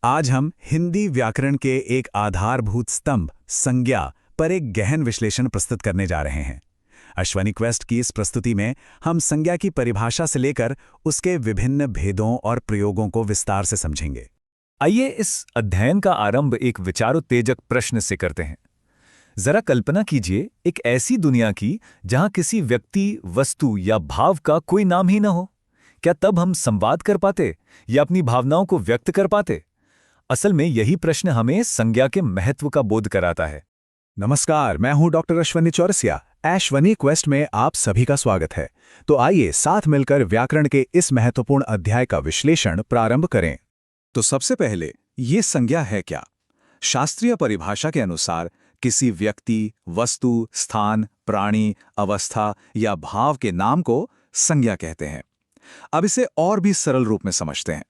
आज हम हिंदी व्याकरण के एक आधारभूत स्तंभ संज्ञा पर एक गहन विश्लेषण प्रस्तुत करने जा रहे हैं। अश्वनी क्वेस्ट की इस प्रस्तुति में हम संज्ञा की परिभाषा से लेकर उसके विभिन्न भेदों और प्रयोगों को विस्तार से समझेंगे। आइए इस अध्ययन का आरंभ एक विचारोत्तेजक प्रश्न से करते हैं। जरा कल्पना कीजिए एक ऐसी दुनिया की जहां किसी व्यक्ति, वस्तु या भाव का कोई नाम ही न हो। क्या तब हम संवाद कर पाते या अपनी भावनाओं को व्यक्त कर पाते? असल में यही प्रश्न हमें संज्ञा के महत्व का बोध कराता है। नमस्कार, मैं हूं डॉक्टर अश्वनी चौरसिया। अश्वनी क्वेस्ट में आप सभी का स्वागत है। तो आइए साथ मिलकर व्याकरण के इस महत्वपूर्ण अध्याय का विश्लेषण प्रारंभ करें। तो सबसे पहले ये संज्ञा है क्या? शास्त्रीय परिभाषा के अनुसार किसी व्यक्ति, वस्तु, स्थान, प्राणी, अवस्था या भाव के नाम को संज्ञा कहते हैं। अब इसे और भी सरल रूप में समझते हैं।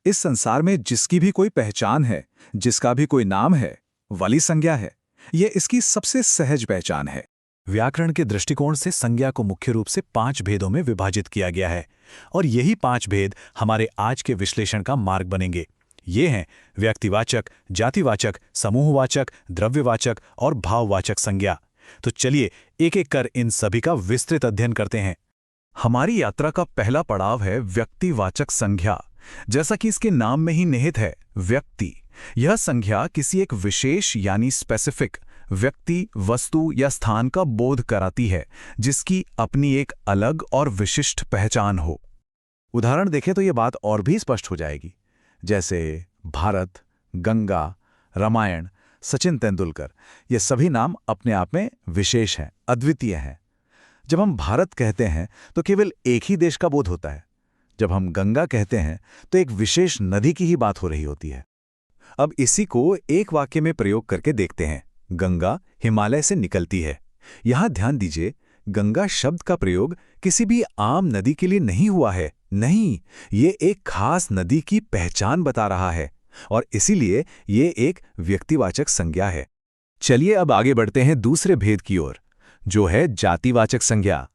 इस संसार में जिसकी भी कोई पहचान है, जिसका भी कोई नाम है, वाली संज्ञा है। यह इसकी सबसे सहज पहचान है। व्याकरण के दृष्टिकोण से संज्ञा को मुख्य रूप से 5 भेदों में विभाजित किया गया है और यही 5 भेद हमारे आज के विश्लेषण का मार्ग बनेंगे। ये हैं व्यक्तिवाचक, जातिवाचक, समूहवाचक, द्रव्यवाचक और भाववाचक संज्ञा। तो चलिए एक एक कर इन सभी का विस्तृत अध्ययन करते हैं। हमारी यात्रा का पहला पड़ाव है व्यक्तिवाचक संज्ञा। जैसा कि इसके नाम में ही निहित है, व्यक्ति। यह संज्ञा किसी एक विशेष यानी स्पेसिफिक व्यक्ति, वस्तु या स्थान का बोध कराती है, जिसकी अपनी एक अलग और विशिष्ट पहचान हो। उदाहरण देखें तो यह बात और भी स्पष्ट हो जाएगी। जैसे भारत, गंगा, रामायण, सचिन तेंदुलकर, ये सभी नाम अपने आप में विशेष हैं, अद्वितीय हैं। जब हम भारत कहते हैं तो केवल एक ही देश का बोध होता है। जब हम गंगा कहते हैं तो एक विशेष नदी की ही बात हो रही होती है। अब इसी को एक वाक्य में प्रयोग करके देखते हैं। गंगा हिमालय से निकलती है। यहां ध्यान दीजिए, गंगा शब्द का प्रयोग किसी भी आम नदी के लिए नहीं हुआ है। नहीं, ये एक खास नदी की पहचान बता रहा है और इसीलिए ये एक व्यक्तिवाचक संज्ञा है। चलिए अब आगे बढ़ते हैं दूसरे भेद की ओर, जो है जातिवाचक संज्ञा।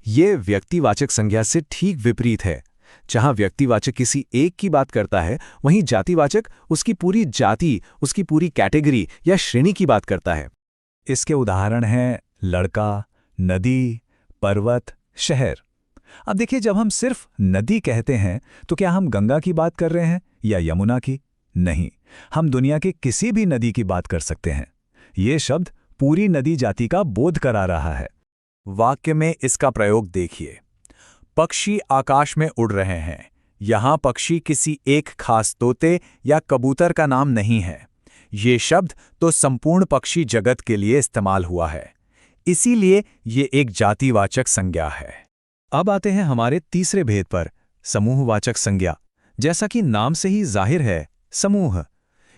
ये व्यक्तिवाचक संज्ञा से ठीक विपरीत है। जहां व्यक्तिवाचक किसी एक की बात करता है, वहीं जातिवाचक उसकी पूरी जाति, उसकी पूरी कैटेगरी या श्रेणी की बात करता है। इसके उदाहरण हैं लड़का, नदी, पर्वत, शहर। अब देखिए, जब हम सिर्फ नदी कहते हैं तो क्या हम गंगा की बात कर रहे हैं या यमुना की? नहीं, हम दुनिया के किसी भी नदी की बात कर सकते हैं। ये शब्द पूरी नदी जाति का बोध करा रहा है। वाक्य में इसका प्रयोग देखिए। पक्षी आकाश में उड़ रहे हैं। यहां पक्षी किसी एक खास तोते या कबूतर का नाम नहीं है। ये शब्द तो संपूर्ण पक्षी जगत के लिए इस्तेमाल हुआ है, इसीलिए ये एक जातिवाचक संज्ञा है। अब आते हैं हमारे तीसरे भेद पर, समूहवाचक संज्ञा। जैसा कि नाम से ही जाहिर है, समूह।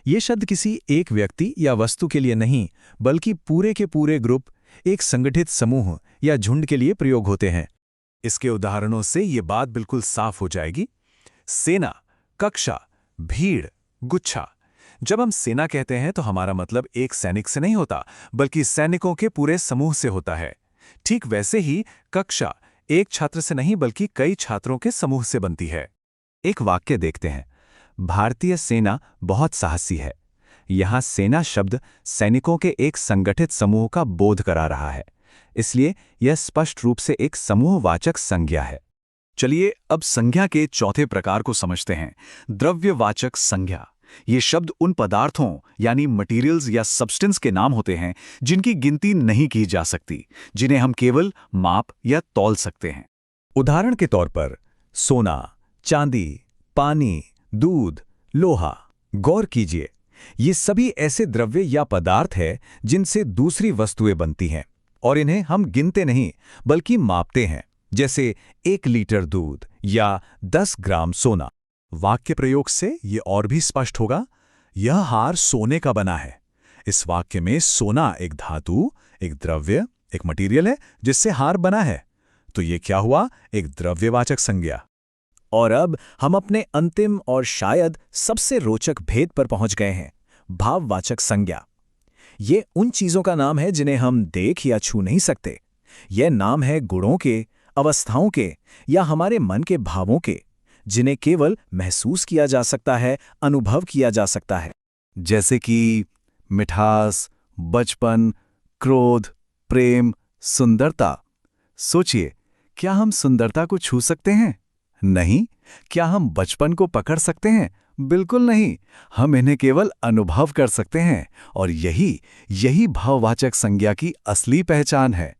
ये शब्द किसी एक व्यक्ति या वस्तु के लिए नहीं, बल्कि पूरे के पूरे ग्रुप, एक संगठित समूह या झुंड के लिए प्रयोग होते हैं। इसके उदाहरणों से ये बात बिल्कुल साफ हो जाएगी। सेना, कक्षा, भीड़, गुच्छा। जब हम सेना कहते हैं तो हमारा मतलब एक सैनिक से नहीं होता, बल्कि सैनिकों के पूरे समूह से होता है। ठीक वैसे ही कक्षा एक छात्र से नहीं, बल्कि कई छात्रों के समूह से बनती है। एक वाक्य देखते हैं। भारतीय सेना बहुत साहसी है। यहां सेना शब्द सैनिकों के एक संगठित समूह का बोध करा रहा है, इसलिए यह स्पष्ट रूप से एक समूहवाचक संज्ञा है। चलिए अब संज्ञा के चौथे प्रकार को समझते हैं, द्रव्यवाचक संज्ञा। ये शब्द उन पदार्थों यानी मटेरियल्स या सब्सटेंस के नाम होते हैं जिनकी गिनती नहीं की जा सकती, जिन्हें हम केवल माप या तौल सकते हैं। उदाहरण के तौर पर सोना, चांदी, पानी, दूध, लोहा। गौर कीजिए, ये सभी ऐसे द्रव्य या पदार्थ हैं जिनसे दूसरी वस्तुएं बनती हैं और इन्हें हम गिनते नहीं, बल्कि मापते हैं। जैसे 1 लीटर दूध या 10 ग्राम सोना। वाक्य प्रयोग से ये और भी स्पष्ट होगा। यह हार सोने का बना है। इस वाक्य में सोना एक धातु, एक द्रव्य, एक मटेरियल है जिससे हार बना है। तो ये क्या हुआ? एक द्रव्यवाचक संज्ञा। और अब हम अपने अंतिम और शायद सबसे रोचक भेद पर पहुंच गए हैं, भाववाचक संज्ञा। ये उन चीजों का नाम है जिन्हें हम देख या छू नहीं सकते। यह नाम है गुणों के, अवस्थाओं के या हमारे मन के भावों के, जिन्हें केवल महसूस किया जा सकता है, अनुभव किया जा सकता है। जैसे कि मिठास, बचपन, क्रोध, प्रेम, सुंदरता। सोचिए, क्या हम सुंदरता को छू सकते हैं? नहीं। क्या हम बचपन को पकड़ सकते हैं? बिल्कुल नहीं। हम इन्हें केवल अनुभव कर सकते हैं, और यही भाववाचक संज्ञा की असली पहचान है।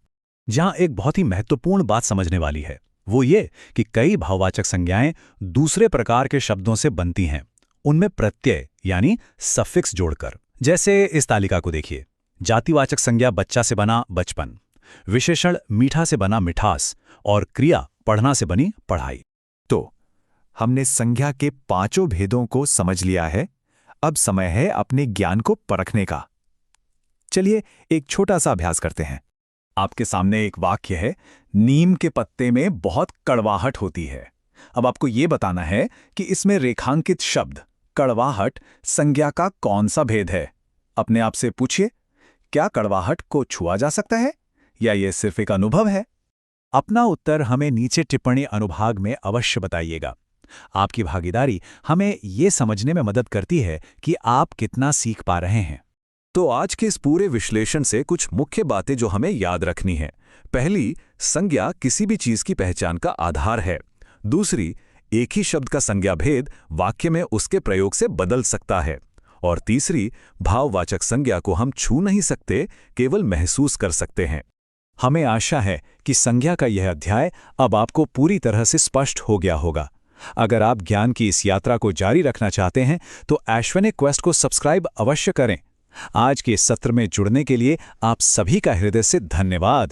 जहां एक बहुत ही महत्वपूर्ण बात समझने वाली है, वो ये कि कई भाववाचक संज्ञाएं दूसरे प्रकार के शब्दों से बनती हैं, उनमें प्रत्यय यानी सफिक्स जोड़कर। जैसे इस तालिका को देखिए। जातिवाचक संज्ञा बच्चा से बना बचपन, विशेषण मीठा से बना मिठास, और क्रिया पढ़ना से बनी पढ़ाई। तो हमने संज्ञा के पांचों भेदों को समझ लिया है। अब समय है अपने ज्ञान को परखने का। चलिए एक छोटा सा अभ्यास करते हैं। आपके सामने एक वाक्य है, नीम के पत्ते में बहुत कड़वाहट होती है। अब आपको यह बताना है कि इसमें रेखांकित शब्द कड़वाहट संज्ञा का कौन सा भेद है। अपने आप से पूछिए, क्या कड़वाहट को छुआ जा सकता है, या यह सिर्फ एक अनुभव है? अपना उत्तर हमें नीचे टिप्पणी अनुभाग में अवश्य बताइएगा। आपकी भागीदारी हमें ये समझने में मदद करती है कि आप कितना सीख पा रहे हैं। तो आज के इस पूरे विश्लेषण से कुछ मुख्य बातें जो हमें याद रखनी है। पहली, संज्ञा किसी भी चीज की पहचान का आधार है। दूसरी, एक ही शब्द का संज्ञा भेद वाक्य में उसके प्रयोग से बदल सकता है। और तीसरी, भाववाचक संज्ञा को हम छू नहीं सकते, केवल महसूस कर सकते हैं। हमें आशा है कि संज्ञा का यह अध्याय अब आपको पूरी तरह से स्पष्ट हो गया होगा। अगर आप ज्ञान की इस यात्रा को जारी रखना चाहते हैं तो ऐश्वर्य क्वेस्ट को सब्सक्राइब अवश्य करें। आज के इस सत्र में जुड़ने के लिए आप सभी का हृदय से धन्यवाद।